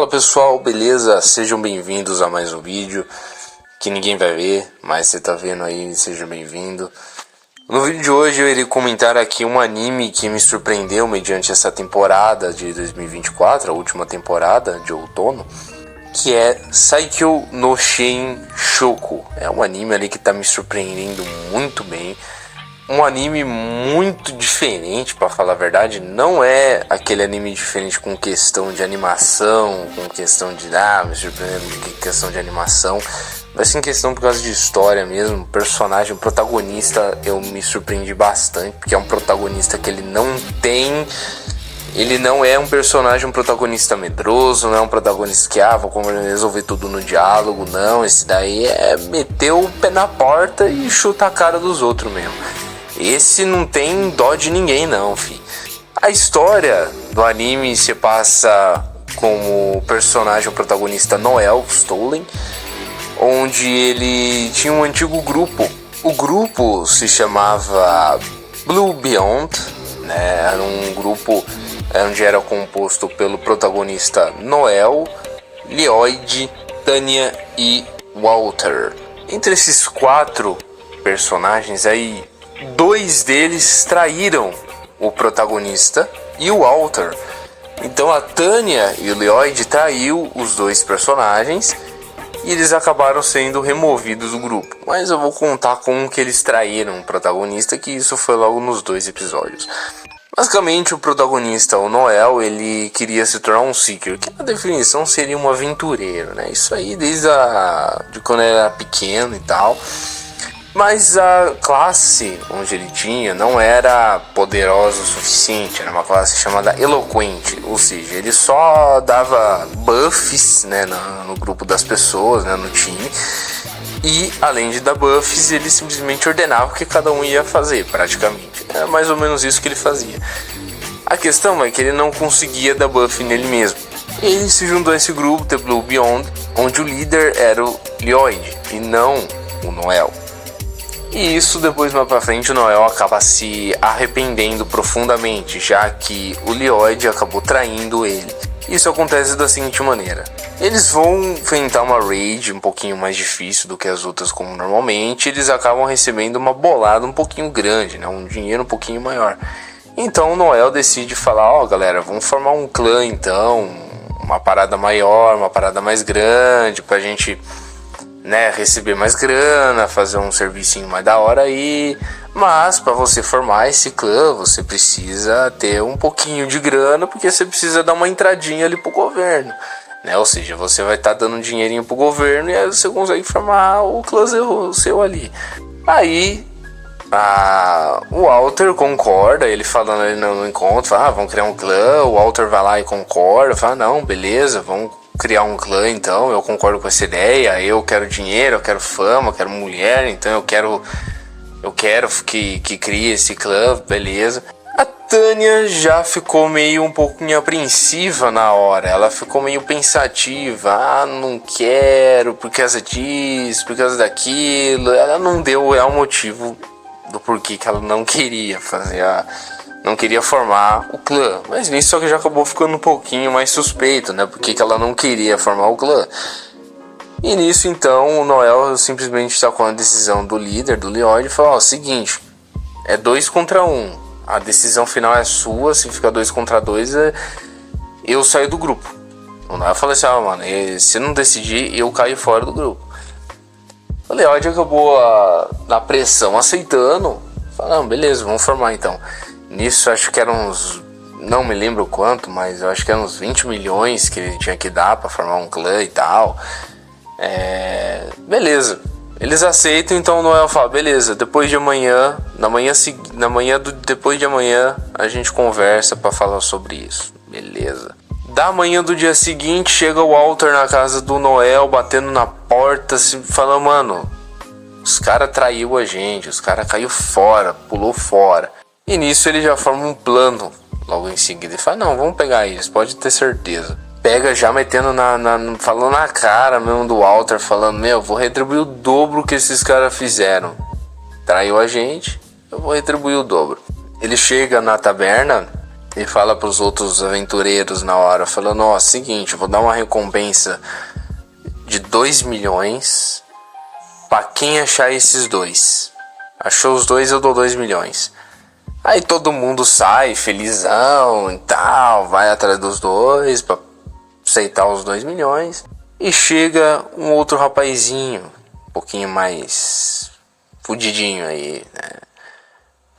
Fala pessoal, beleza? Sejam bem-vindos a mais um vídeo que ninguém vai ver, mas você tá vendo aí, seja bem-vindo. No vídeo de hoje eu irei comentar aqui um anime que me surpreendeu mediante essa temporada de 2024, a última temporada de outono, que é Saikyo no Shin Shoku. É um anime ali que tá me surpreendendo muito bem. Um anime muito diferente, pra falar a verdade. Não é aquele anime diferente com questão de animação, com questão de me surpreendendo de questão de animação, mas sim questão por causa de história mesmo. Personagem, protagonista, eu me surpreendi bastante, porque é um protagonista que ele não é um personagem, um protagonista medroso, não é um protagonista que vou resolver tudo no diálogo. Não, esse daí é meter o pé na porta e chutar a cara dos outros mesmo. Esse não tem dó de ninguém não, fi. A história do anime se passa como personagem, o protagonista Noel Stolen, onde ele tinha um antigo grupo. O grupo se chamava Blue Beyond, né? Era um grupo onde era composto pelo protagonista Noel, Lloyd, Tanya e Walter. Entre esses 4 personagens aí, 2 deles traíram o protagonista e o Walter. Então a Tanya e o Lloyd traiu os 2 personagens e eles acabaram sendo removidos do grupo. Mas eu vou contar como que eles traíram o protagonista, que isso foi logo nos 2 episódios. Basicamente, o protagonista, o Noel, ele queria se tornar um Seeker, que na definição seria um aventureiro, né? Isso aí desde de quando ele era pequeno e tal. Mas a classe onde ele tinha não era poderosa o suficiente, era uma classe chamada Eloquente, ou seja, ele só dava buffs, né, no grupo das pessoas, né, no time, e além de dar buffs, ele simplesmente ordenava o que cada um ia fazer, praticamente. Era mais ou menos isso que ele fazia. A questão é que ele não conseguia dar buff nele mesmo. Ele se juntou a esse grupo, The Blue Beyond, onde o líder era o Lloyd e não o Noel. E isso depois, mais pra frente, o Noel acaba se arrependendo profundamente, já que o Lloyd acabou traindo ele. Isso acontece da seguinte maneira: eles vão enfrentar uma raid um pouquinho mais difícil do que as outras como normalmente. Eles acabam recebendo uma bolada um pouquinho grande, né? Um dinheiro um pouquinho maior. Então o Noel decide falar: galera, vamos formar um clã então, uma parada maior, uma parada mais grande, pra gente, né, receber mais grana, fazer um servicinho mais da hora aí. Mas para você formar esse clã, você precisa ter um pouquinho de grana, porque você precisa dar uma entradinha ali pro governo, né? Ou seja, você vai estar dando um dinheirinho pro governo e aí você consegue formar o clã seu ali. Aí o Walter concorda, ele falando ali no encontro, fala, vamos criar um clã. O Walter vai lá e concorda, fala, não, beleza, vamos criar um clã então, eu concordo com essa ideia, eu quero dinheiro, eu quero fama, eu quero mulher, então eu quero que crie esse clã, beleza. A Tanya já ficou meio um pouquinho apreensiva na hora, ela ficou meio pensativa, não quero, por causa disso, por causa daquilo. Ela não deu o motivo do porquê que ela não queria não queria formar o clã, mas nisso só que já acabou ficando um pouquinho mais suspeito, né? Porque que ela não queria formar o clã. E nisso então o Noel simplesmente está com a decisão do líder, do Lloyd, e falou: seguinte, é 2 contra 1, a decisão final é sua, se fica 2 contra 2, eu saio do grupo. O Noel falou assim: mano, se não decidir, eu caio fora do grupo. O Lloyd acabou na pressão aceitando, falando, beleza, vamos formar então. Nisso acho que eram uns, não me lembro quanto, mas eu acho que eram uns 20 milhões que ele tinha que dar pra formar um clã e tal. Beleza, eles aceitam, então o Noel fala, beleza, depois de amanhã, depois de amanhã a gente conversa pra falar sobre isso, beleza. Da manhã do dia seguinte, chega o Walter na casa do Noel, batendo na porta, assim, falando, mano, os caras traiu a gente, os caras caiu fora, pulou fora. E nisso ele já forma um plano logo em seguida. Ele fala, não, vamos pegar eles, pode ter certeza. Pega já metendo falando na cara mesmo do Walter, falando, vou retribuir o dobro que esses caras fizeram. Traiu a gente, eu vou retribuir o dobro. Ele chega na taberna e fala pros outros aventureiros na hora, falando, ó, seguinte, eu vou dar uma recompensa de 2 milhões pra quem achar esses 2. Achou os 2, eu dou 2 milhões. Aí todo mundo sai felizão e tal, vai atrás dos 2 pra aceitar os 2 milhões. E chega um outro rapazinho, um pouquinho mais fudidinho aí, né?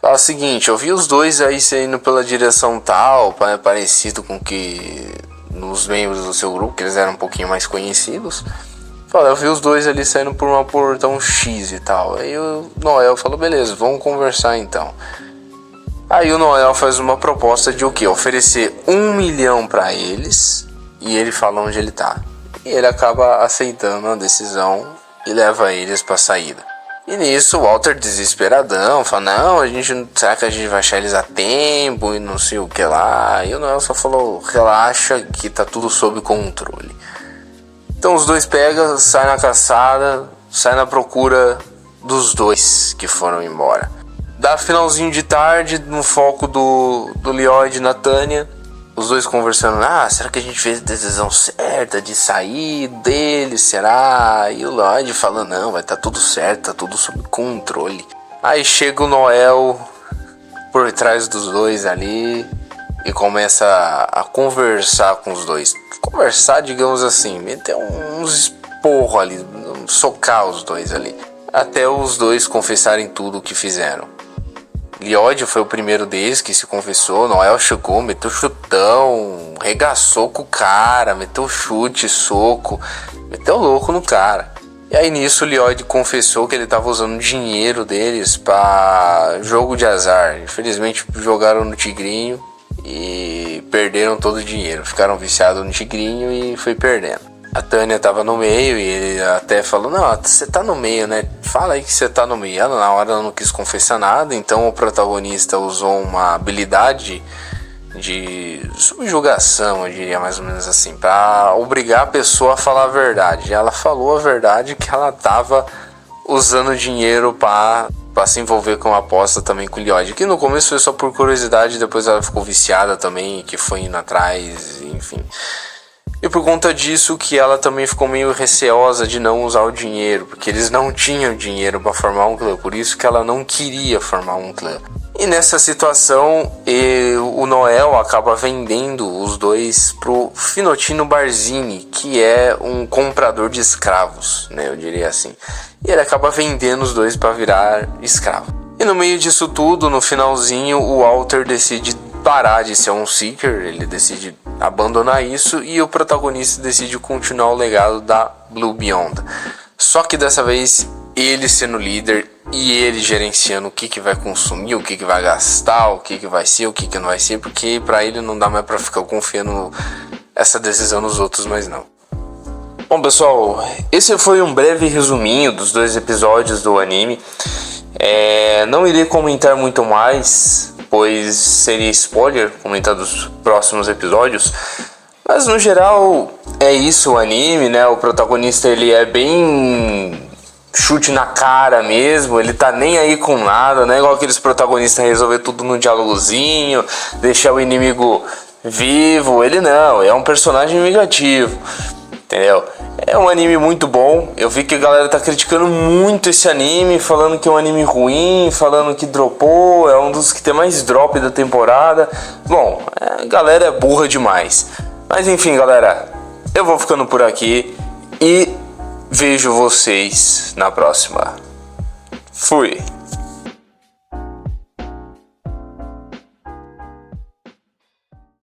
Fala o seguinte, eu vi os 2 aí saindo pela direção tal, parecido com que nos membros do seu grupo, que eles eram um pouquinho mais conhecidos. Fala, eu vi os 2 ali saindo por uma portão X e tal. Aí o Noel falou, beleza, vamos conversar então. Aí o Noel faz uma proposta de o quê? Oferecer 1 milhão pra eles e ele fala onde ele tá. E ele acaba aceitando a decisão e leva eles pra saída. E nisso o Walter desesperadão fala, não, será que a gente vai achar eles a tempo e não sei o que lá. E o Noel só falou, relaxa que tá tudo sob controle. Então os 2 pegam, saem na caçada, saem na procura dos 2 que foram embora. Dá finalzinho de tarde, no foco do Lloyd e na Tânia, os 2 conversando, será que a gente fez a decisão certa de sair dele, será? E o Lloyd falando, não, vai tá tudo certo, tá tudo sob controle. Aí chega o Noel por trás dos 2 ali e começa a conversar com os 2. Conversar, digamos assim, meter uns esporros ali, socar os 2 ali. Até os 2 confessarem tudo o que fizeram. Lloyd foi o primeiro deles que se confessou. Noel chegou, meteu chutão, regaçou com o cara, meteu chute, soco, meteu louco no cara. E aí nisso o Lloyd confessou que ele estava usando dinheiro deles para jogo de azar. Infelizmente jogaram no tigrinho e perderam todo o dinheiro. Ficaram viciados no tigrinho e foi perdendo. A Tânia tava no meio e ele até falou, não, você tá no meio, né? Fala aí que você tá no meio. Ela na hora não quis confessar nada, então o protagonista usou uma habilidade de subjugação, eu diria mais ou menos assim, pra obrigar a pessoa a falar a verdade. E ela falou a verdade que ela tava usando dinheiro pra se envolver com a aposta também com o Lloyd. Que no começo foi só por curiosidade, depois ela ficou viciada também, que foi indo atrás, enfim. E por conta disso que ela também ficou meio receosa de não usar o dinheiro, porque eles não tinham dinheiro para formar um clã, por isso que ela não queria formar um clã. E nessa situação, o Noel acaba vendendo os 2 pro Finotino Barzini, que é um comprador de escravos, né, eu diria assim. E ele acaba vendendo os 2 para virar escravo. E no meio disso tudo, no finalzinho, o Walter decide parar de ser um Seeker, ele decide abandonar isso e o protagonista decide continuar o legado da Blue Beyond. Só que dessa vez ele sendo líder e ele gerenciando o que vai consumir, o que vai gastar, o que vai ser, o que não vai ser, porque pra ele não dá mais pra ficar confiando essa decisão nos outros, mas não. Bom pessoal, esse foi um breve resuminho dos 2 episódios do anime. Não irei comentar muito mais, pois seria spoiler comentar dos próximos episódios. Mas no geral é isso o anime, né? O protagonista ele é bem chute na cara mesmo, ele tá nem aí com nada, não é igual aqueles protagonistas resolver tudo no diálogozinho, deixar o inimigo vivo. Ele não, é um personagem negativo, entendeu? É um anime muito bom. Eu vi que a galera tá criticando muito esse anime, falando que é um anime ruim, falando que dropou, é um dos que tem mais drop da temporada. Bom, a galera é burra demais. Mas enfim, galera, eu vou ficando por aqui e vejo vocês na próxima. Fui!